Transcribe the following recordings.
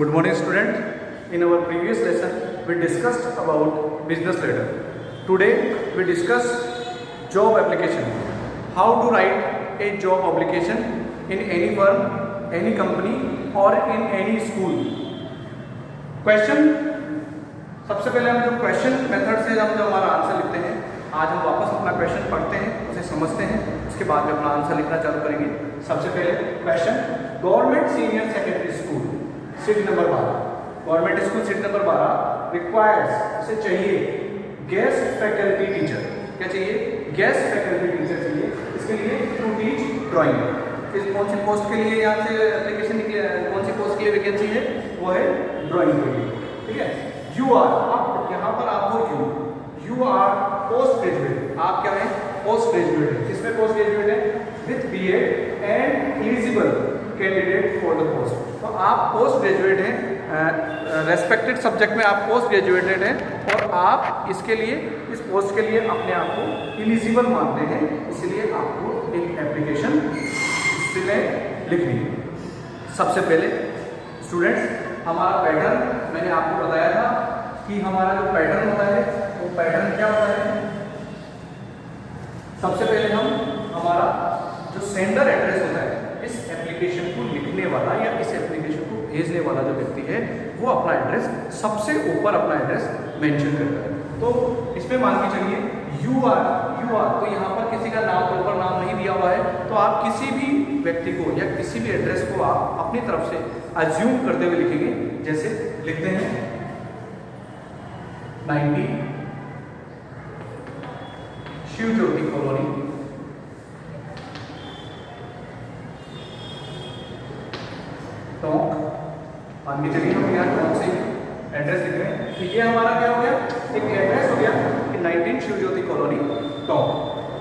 Good morning student. In our previous lesson we discussed about business letter. Today we discuss job application. How to write a job application in any firm, any company or in any school. Question. सबसे पहले हम जो question method से हम जो हमारा answer लिखते हैं, आज हम वापस अपना क्वेश्चन पढ़ते हैं, उसे समझते हैं, उसके बाद में अपना आंसर लिखना चालू करेंगे। सबसे पहले question, government senior secondary school seat number 12, government school seat number 12 requires, उसे चाहिए गेस्ट फैकल्टी टीचर। क्या चाहिए? गेस्ट फैकल्टी टीचर चाहिए। इसके लिए टू टीच ड्राइंग। किस कौन सी पोस्ट के लिए यहाँ से एप्लीकेशन निकले, कौन सी पोस्ट के लिए वैकेंसी है? वो है ड्राइंग के लिए। ठीक है। यू आर, आप यहाँ पर आपको यू आर पोस्ट ग्रेजुएट, आप क्या है? पोस्ट ग्रेजुएट है। किसमें पोस्ट ग्रेजुएट है? With BEd and eligible candidate for the post. तो आप पोस्ट ग्रेजुएट हैं, रेस्पेक्टेड सब्जेक्ट में आप पोस्ट ग्रेजुएटेड हैं और आप इसके लिए, इस पोस्ट के लिए अपने आप को एलिजिबल मानते हैं, इसलिए आपको एक एप्लीकेशन इसमें लिखनी है। सबसे पहले स्टूडेंट्स, हमारा पैटर्न मैंने आपको बताया था कि हमारा जो पैटर्न होता है वो पैटर्न क्या होता है? सबसे पहले हम हमारा जो सेंडर एड्रेस होता है, इस एप्लीकेशन को लिखने वाला या इस एप्लीकेशन को भेजने वाला जो व्यक्ति है वो अपना एड्रेस सबसे ऊपर अपना एड्रेस मेंशन करता है। तो इसमें मान के चलिए यू आर, तो यहाँ पर किसी का नाम, प्रॉपर नाम नहीं दिया हुआ है, तो आप किसी भी व्यक्ति को या किसी भी एड्रेस को आप अपनी तरफ से अज्यूम करते हुए लिखेंगे। जैसे लिखते हैं 90 शिव ज्योति कॉलोनी, टोंक। मान के चलिए हम यहाँ टोंक से एड्रेस लिख रहे हैं, तो ये हमारा क्या हो गया? एक एड्रेस हो गया कि 19 शिव ज्योति कॉलोनी टोंक।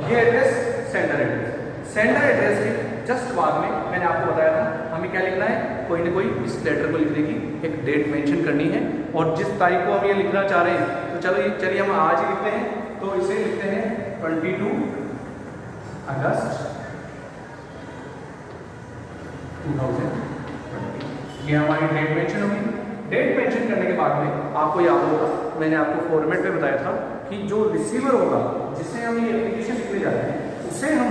ये address sender address. Sender address के जस्ट बाद में मैंने आपको बताया था हमें क्या लिखना है? कोई ना कोई इस लेटर को लिखने की एक डेट मेंशन करनी है और जिस तारीख को हम ये लिखना चाह रहे हैं, तो चलिए हम आज ही लिखते हैं। तो इसे लिखते हैं 22 अगस्त 2020। ये हमारी डेट मेंशन होगी। डेट मेंशन करने के बाद में आपको याद होगा, मैंने आपको फॉर्मेट में बताया था कि जो रिसीवर होगा, जिससे हम ये एप्लीकेशन लिखने जा रहे हैं, उसे हम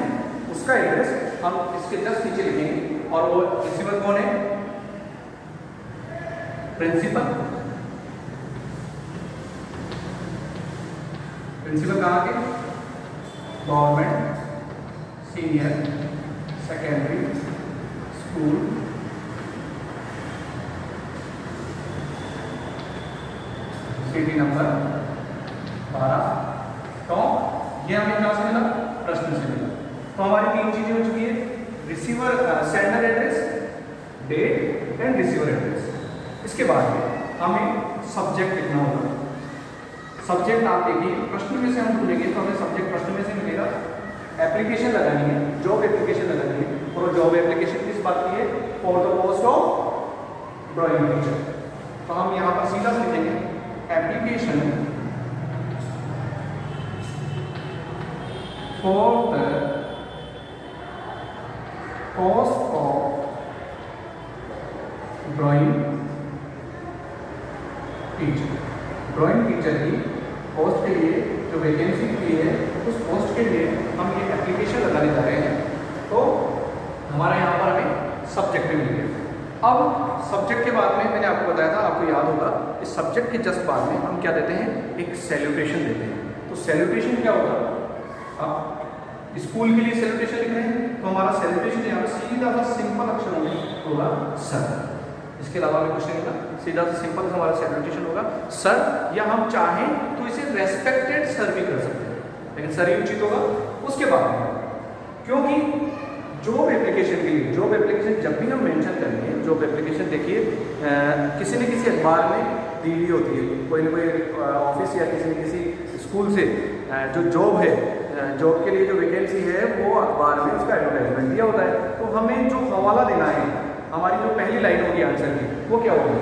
उसका एड्रेस हम इसके जस्ट नीचे लिखेंगे। और वो रिसीवर कौन है? प्रिंसिपल। प्रिंसिपल कहाँ के? Government senior secondary school city number 12 Tonk. ये हमें कहाँ से मिला? प्रश्न से मिला। तो हमारी तीन चीजें हो चुकी है, receiver, sender address, date and receiver address. इसके बाद में हमें सब्जेक्ट लिखना होगा। सब्जेक्ट आप देखिए, प्रश्न में से हम ढूंढेंगे तो हमें सब्जेक्ट प्रश्न में से मिलेगा। एप्लीकेशन लगानी है, जॉब एप्लीकेशन लगानी है, और जॉब एप्लीकेशन किस बात की है? For the post of drawing teacher. तो हम यहाँ पर सीधा लिखेंगे application for the post of drawing teacher. Drawing teacher की पोस्ट के लिए जो वैकेंसी की है, उस पोस्ट के लिए हम ये एप्लीकेशन लगाने जा रहे हैं। तो हमारा यहाँ पर हमें सब्जेक्ट में मिल गया। अब सब्जेक्ट के बाद में मैंने आपको बताया था, आपको याद होगा, इस सब्जेक्ट के जस्ट बाद में हम क्या देते हैं? एक सैल्यूटेशन देते हैं। तो सैल्यूटेशन क्या होगा? अब स्कूल के लिए सैल्यूटेशन लिख रहे हैं, तो हमारा सैल्यूटेशन यहाँ पे सीधा सा सिंपल अक्षरों में होगा सर। इसके अलावा भी कुछ नहीं होगा, सीधा सा सिंपल हमारा सैल्यूटेशन होगा सर, या हम चाहें तो इसे रेस्पेक्टेड सर भी कर सकते हैं, लेकिन सर ही उचित होगा। उसके बाद में क्योंकि जॉब एप्लीकेशन के लिए, जॉब एप्लीकेशन जब भी हम मेंशन करेंगे, जॉब एप्लीकेशन देखिए किसी न किसी अखबार में दी हुई होती है, कोई ना कोई ऑफिस या किसी न किसी स्कूल से जो जॉब है, जॉब के लिए जो वैकेंसी है वो अखबार में उसका एडवर्टाइजमेंट दिया होता है। तो हमें जो हवाला देना है, हमारी जो पहली लाइन होगी आंसर की, वो क्या होगी?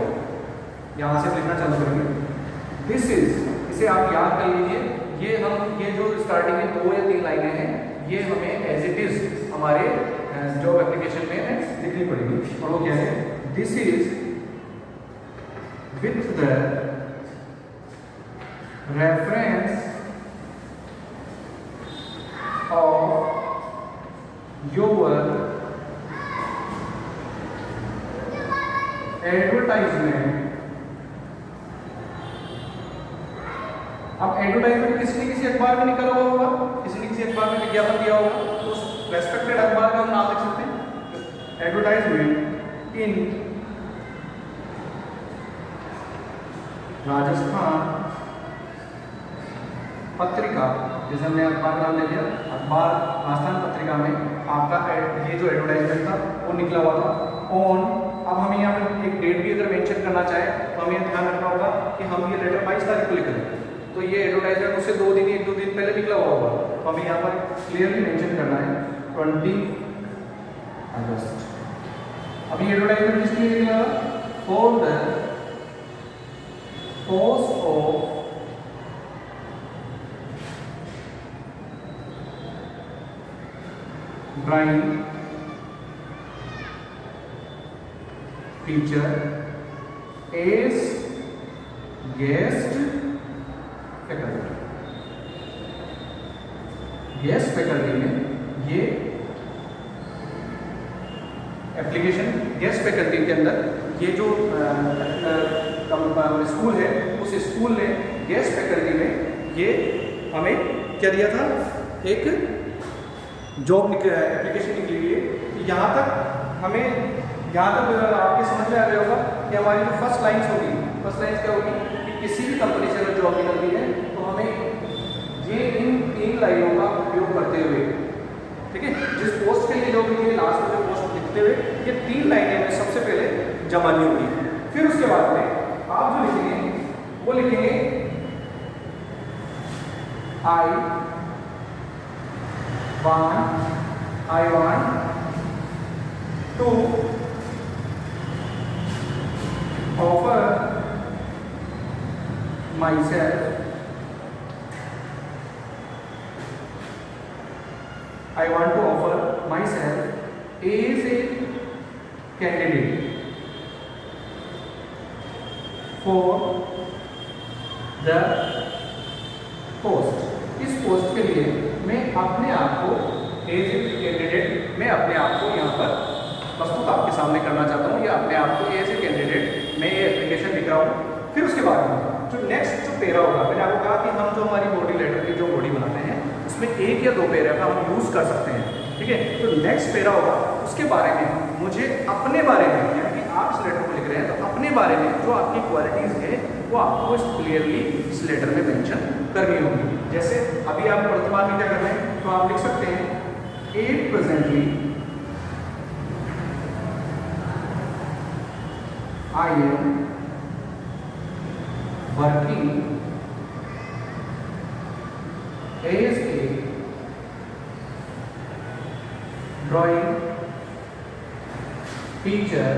यहाँ से लिखना चालू करेंगे दिस इज, इसे आप याद कर लीजिए। ये जो स्टार्टिंग में 2 या 3 लाइनें हैं, ये हमें एज इट इज हमारे जॉब एप्लीकेशन में लिखनी पड़ेगी। और वो क्या है? This is with the reference of your advertisement। अब एडवर्टाइजमेंट किसी न किसी अखबार में निकला हुआ होगा, किसी न किसी अखबार में विज्ञापन दिया होगा, तो उस रेस्पेक्टेड अखबार का हम नाम लिख सकते हैं। एडवर्टाइजमेंट इन राजस्थान पत्रिका, जैसे हमने अखबार का नाम ले लिया, अखबार राजस्थान पत्रिका में आपका ये जो एडवर्टाइजमेंट था वो निकला हुआ था ऑन। अब हम यहाँ पर एक डेट भी अगर मेंशन करना चाहे तो हमें ध्यान रखना होगा कि हम ये लेटर 22 तारीख को लिख रहे हैं, तो ये एडवर्टाइजमेंट उससे 1-2 दिन पहले निकला हुआ होगा, तो हमें यहाँ पर क्लियरली मेंशन करना है 20 अगस्त। अभी एडवर्टाइजमेंट किस लिए निकला? For the post of drawing teacher as guest faculty. Guest faculty में ये एप्लीकेशन, गेस्ट फैकल्टी के अंदर ये जो स्कूल है, उस स्कूल ने गेस्ट फैकल्टी में ये हमें क्या दिया था, एक जॉब एप्लीकेशन निकली हुई है। यहाँ तक हमें, यहाँ तक आपके समझ में आ गया होगा कि हमारी जो फर्स्ट लाइन्स होगी, फर्स्ट लाइन्स क्या होगी कि किसी भी कंपनी से अगर जॉब निकलती है तो हमें ये इन 3 लाइनों का उपयोग करते हुए, ठीक है, जिस पोस्ट के लिए जॉब निकली लास्ट में जो पोस्ट लिखते हुए ये 3 लाइनें हमें सबसे पहले जमानी होगी। फिर उसके बाद में आप जो लिखेंगे वो लिखेंगे I want to offer myself as a candidate for the post। इस पोस्ट के लिए मैं अपने आप को एज ए कैंडिडेट, मैं अपने आप को यहाँ पर प्रस्तुत आपके सामने करना चाहता हूँ, या अपने आप को एज ए कैंडिडेट मैं ये एप्लीकेशन लिख रहा हूँ। फिर उसके बाद में जो नेक्स्ट जो पेरा होगा, मैंने आपको कहा कि हम जो हमारी बॉडी लेटर की जो बॉडी बनाते हैं उसमें 1 या 2 पैराग्राफ हम यूज़ कर सकते हैं, ठीक है। तो नेक्स्ट पेरा होगा, उसके बारे में मुझे अपने बारे में, यानी कि आप इस लेटर को लिख रहे हैं तो अपने बारे में जो आपकी क्वालिटीज़ है वो आपको इस क्लियरली इस लेटर में मेंशन करनी होगी। जैसे अभी आप वर्तमान में क्या कर रहे हैं, तो आप लिख सकते हैं at presently I am working as a drawing teacher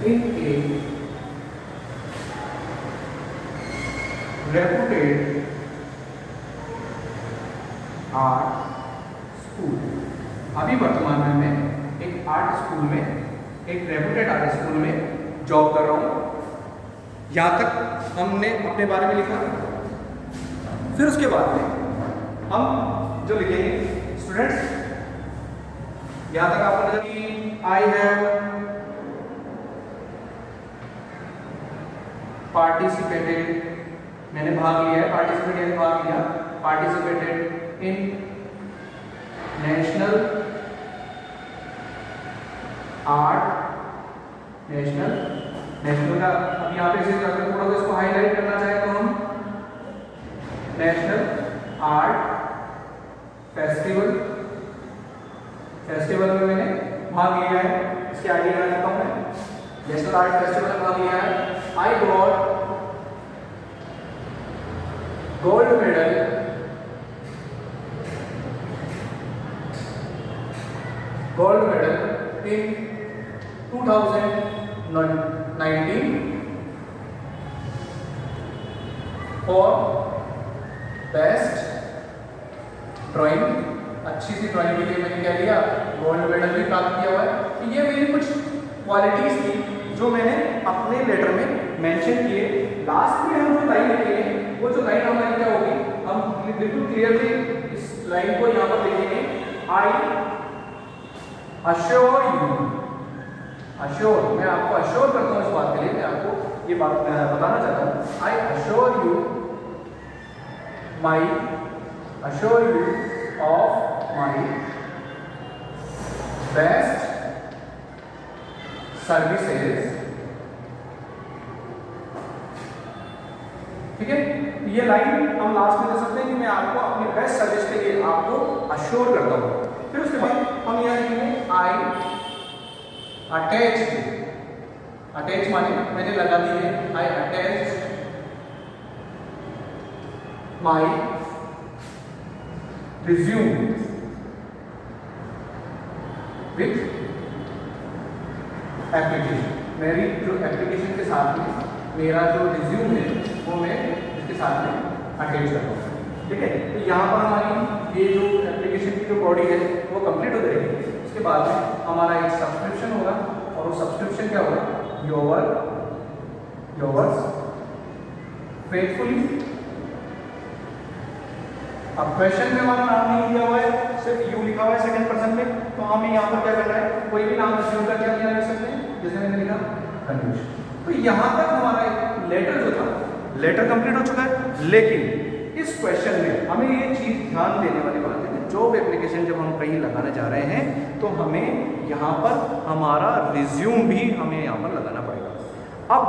in a reputed art school। अभी वर्तमान में मैं एक आर्ट स्कूल में, एक रेपुटेड आर्ट स्कूल में जॉब कर रहा हूँ। यहाँ तक हमने अपने बारे में लिखा। फिर उसके बाद में हम जो लिखेंगे स्टूडेंट्स, यहाँ तक आपको नजर कि आई हैव पार्टिसिपेटेड, मैंने भाग लिया है, पार्टिसिपेट यानी भाग लिया, participated in national art, national का अब यहाँ पे इसे अगर थोड़ा सा इसको हाईलाइट करना चाहे तो हम नेशनल आर्ट फेस्टिवल में मैंने भाग लिया है। इसके आगे क्या लिखा हूँ मैं, नेशनल आर्ट फेस्टिवल में भाग लिया है। I got gold medal in 2019 for best drawing. अच्छी सी ड्राइंग के लिए मैंने क्या लिया, गोल्ड मेडल भी प्राप्त किया हुआ है। तो ये मेरी कुछ क्वालिटीज थी जो मैंने अपने लेटर में मेंशन किए। लास्ट में हम जो लाइन लिखेंगे वो जो लाइन हमारी क्या होगी, हम बिल्कुल क्लियरली इस लाइन को यहाँ पर लिखेंगे, आई अश्योर यू। अश्योर, मैं आपको अश्योर करता हूँ इस बात के लिए, मैं आपको ये बात बताना चाहता हूँ। I assure you my, assure you of my best services. ठीक है, ये लाइन हम लास्ट में दे सकते हैं कि मैं आपको अपनी बेस्ट सर्विस के लिए आपको अश्योर करता हूँ। फिर उसके बाद हम यहाँ लिखेंगे आई अटैच। अटैच माने मैंने लगा दी है, आई attach my resume with application. मेरी जो एप्लीकेशन के साथ में मेरा जो रिज्यूम है वो मैं इसके साथ में अटैच करता हूँ। ठीक है, तो यहाँ पर हमारी ये जो एप्लीकेशन की जो बॉडी है वो कंप्लीट हो जाएगी। उसके बाद में हमारा एक सब्सक्रिप्शन होगा, और वो सब्सक्रिप्शन क्या होगा, योवर्स फेथफुली। अब क्वेश्चन में हमारा नाम नहीं दिया हुआ है, सिर्फ यू लिखा हुआ है सेकंड पर्सन में, तो हमें यहाँ पर क्या करना है, कोई भी नाम अज्यूम करके हम यहाँ लिख सकते हैं, जैसे मैंने लिखा कन्विश। तो यहाँ तक हमारा एक लेटर जो था, लेटर कंप्लीट हो चुका है। लेकिन इस क्वेश्चन में हमें ये चीज़ ध्यान देने वाली बात है कि जॉब एप्लीकेशन जब हम कहीं लगाने जा रहे हैं तो हमें यहाँ पर हमारा रिज्यूम भी हमें यहाँ पर लगाना पड़ेगा। अब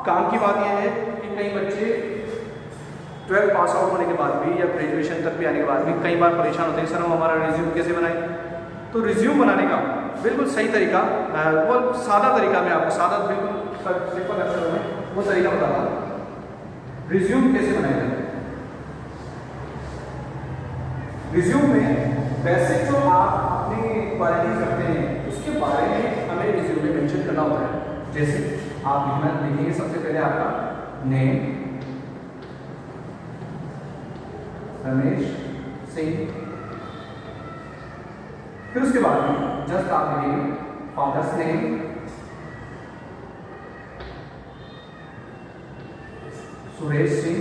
काम की बात यह है कि कई बच्चे 12 पास आउट होने के बाद भी या ग्रेजुएशन तक भी आने के बाद भी कई बार परेशान होते हैं, सर हम हमारा रिज्यूम कैसे बनाएं। तो रिज्यूम बनाने का बिल्कुल सही तरीका, बहुत सादा तरीका, मैं आपको सादा बिल्कुल सिंपल अक्षरों में वो तरीका बताता हूँ रिज्यूम कैसे बनाया जाए। रिज्यूम में बेसिक जो आप अपनी क्वालिटीज रखते हैं उसके बारे में हमें रिज्यूम में मेंशन करना होता है। जैसे आप लिखेंगे सबसे पहले आपका नेम रमेश सिंह, फिर उसके बाद में जस्ट आप लिखेंगे फादर्स नेम सुरेश सिंह,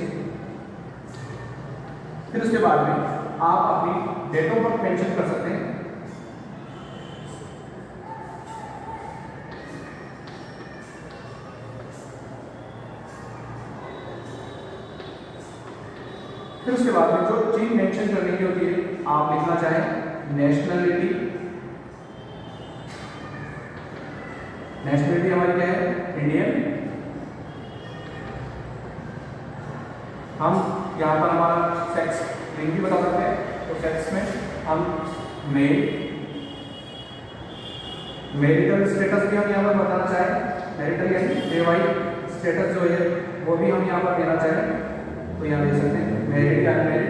फिर उसके बाद में आप अपनी डेट ऑफ बर्थ मेंशन कर सकते हैं। फिर उसके बाद में जो चीज मेंशन करने की होती है, आप लिखना चाहें नेशनलिटी। नेशनलिटी हमारी क्या है, इंडियन। हम यहाँ पर हमारा सेक्स लिंग भी बता सकते हैं, तो सेक्स में हम मेल। मैरिटल स्टेटस भी हम यहाँ पर बताना चाहें, मैरिटल यानी वैवाहिक स्टेटस जो है वो भी हम यहाँ पर देना चाहें तो यहाँ दे सकते हैं मैरिड या अनमैरिड।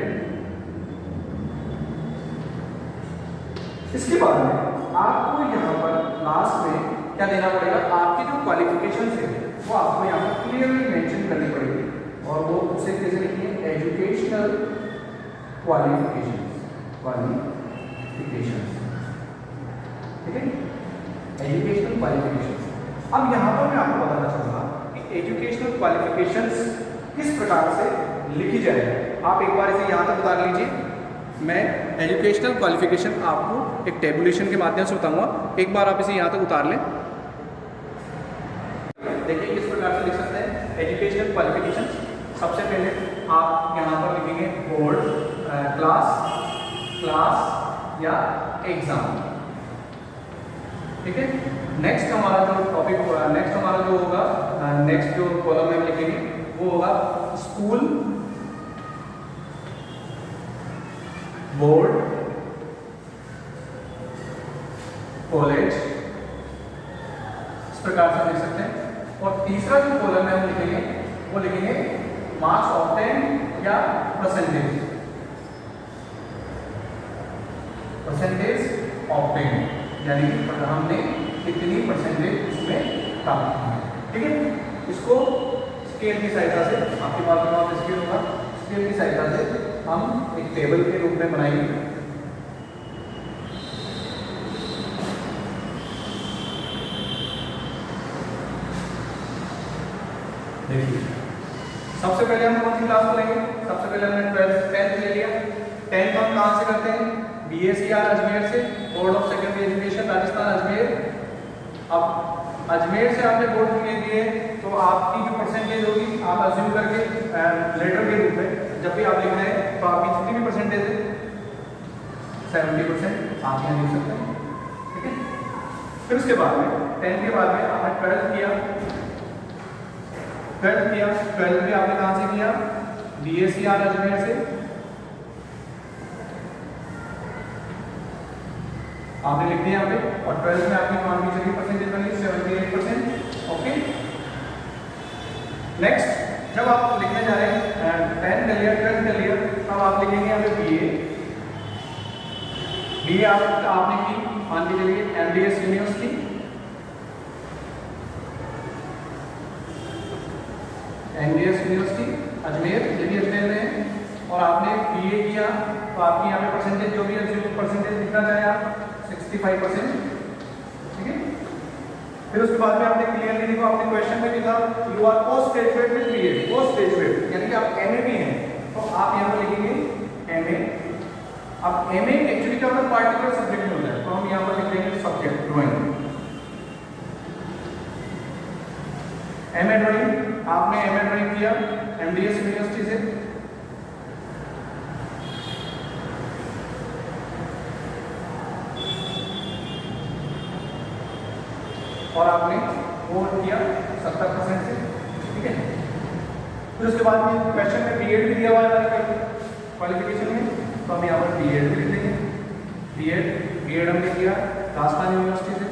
इसके बाद में आपको यहाँ पर लास्ट में क्या देना पड़ेगा, आपकी जो क्वालिफिकेशन है वो आपको यहाँ पर क्लियरली मेंशन करनी पड़ेगी, और वो उसे कैसे लिखिए, एजुकेशनल क्वालिफिकेशन। ठीक है, एजुकेशनल क्वालिफिकेशन। अब यहाँ पर मैं आपको बताना चाहूँगा कि एजुकेशनल क्वालिफिकेशंस किस प्रकार से लिखी जाए। आप एक बार इसे यहाँ तक उतार लीजिए। मैं एजुकेशनल क्वालिफिकेशन आपको एक टेबुलेशन के माध्यम से बताऊंगा, एक बार आप इसे यहाँ तक उतार लें। देखिए किस प्रकार से लिख सकते हैं एजुकेशनल क्वालिफिकेशन। सबसे पहले आप यहाँ पर लिखेंगे बोर्ड, क्लास या एग्जाम। ठीक है, नेक्स्ट हमारा जो टॉपिक होगा, नेक्स्ट हमारा जो होगा, नेक्स्ट जो कॉलम में हम लिखेंगे वो होगा स्कूल, बोर्ड, कॉलेज। इस प्रकार से लिख सकते हैं। और तीसरा जो कॉलम में हम लिखेंगे वो लिखेंगे मार्क्स ऑब्टेन या परसेंटेज, परसेंटेज ऑब्टेन, यानी कि हमने कितनी परसेंटेज इसमें प्राप्त की। ठीक है, इसको स्केल की सहायता से, आपके पास में स्केल होगा, स्केल की सहायता से हम एक टेबल के रूप में बनाएंगे। देखिए, सबसे पहले हम कौन सी क्लास को लेंगे? सबसे पहले हमने 10th ले लिया। 10th हम कहाँ से करते हैं? BACR अजमेर से, board of secondary education Rajasthan Ajmer. अब अजमेर से आपने बोर्ड के लिए तो आपकी जो परसेंटेज होगी आप अज्यूम करके लेटर के रूप में जब भी आप लिख रहे हैं तो आपकी जितनी भी परसेंटेज है 70% आप यहाँ लिख सकते हैं, ठीक है। फिर उसके बाद में 10th के बाद में आपने 12th किया। 12th में आपने कहाँ से किया? BACR अजमेर से। आपने लिख दिया यहाँ पे, और 12th में आपकी कौन सी परसेंटेज बनी? 78%। ओके, नेक्स्ट जब आप लिखने जा रहे हैं 10 कर लिया, 12 कर लिया, तब आप लिखेंगे यहाँ पे BA आपने की, मान के चलिए MDS university. MDS university Ajmer, ये भी अजमेर में है। और आपने BA किया तो आपकी यहाँ पे परसेंटेज जो भी परसेंटेज लिखना चाहे आप 65%, ठीक है। फिर उसके बाद में आपने क्लियरली देखो, आपने क्वेश्चन में लिखा you R post graduate with BA, post graduate यानी कि आप MA भी हैं, तो आप यहाँ पर लिखेंगे MA। अब MA एक्चुअली क्या होता है? पार्टिकुलर सब्जेक्ट में होता है, तो हम यहाँ पर लिख देंगे सब्जेक्ट ड्राइंग। MA ड्राइंग, आपने MA ड्राइंग किया MDS यूनिवर्सिटी से। और आपने वो किया 70% से, ठीक है। फिर उसके बाद में क्वेश्चन में BEd भी दिया हुआ है क्वालिफिकेशन में, तो हम यहाँ पर BEd भी लिख देंगे। BEd हमने किया राजस्थान यूनिवर्सिटी से।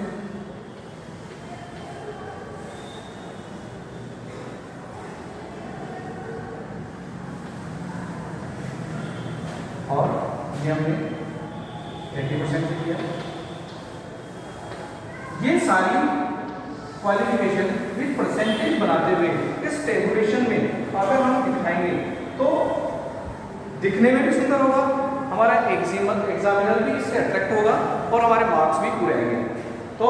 और ये हमने 80% से किया। ये सारी क्वालिफिकेशन विद परसेंटेज बनाते हुए इस टेबुलेशन में अगर हम दिखाएंगे तो दिखने में भी सुंदर होगा, हमारा एग्जामिनर भी इससे अट्रैक्ट होगा और हमारे मार्क्स भी पूरे आएंगे। तो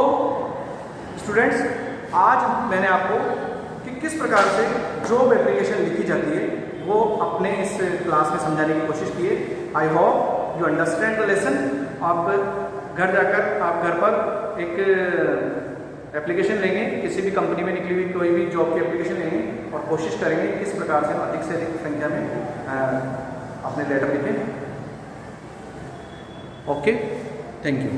स्टूडेंट्स, आज मैंने आपको कि किस प्रकार से जॉब एप्लीकेशन लिखी जाती है वो अपने इस क्लास में समझाने की कोशिश की है। I hope you understand the lesson. आप घर जाकर आप घर पर एक एप्लीकेशन लेंगे, किसी भी कंपनी में निकली हुई कोई भी जॉब की एप्लीकेशन लेंगे और कोशिश करेंगे किस प्रकार से अधिक से अधिक संख्या में अपने लेटर लिखें। Okay, thank you.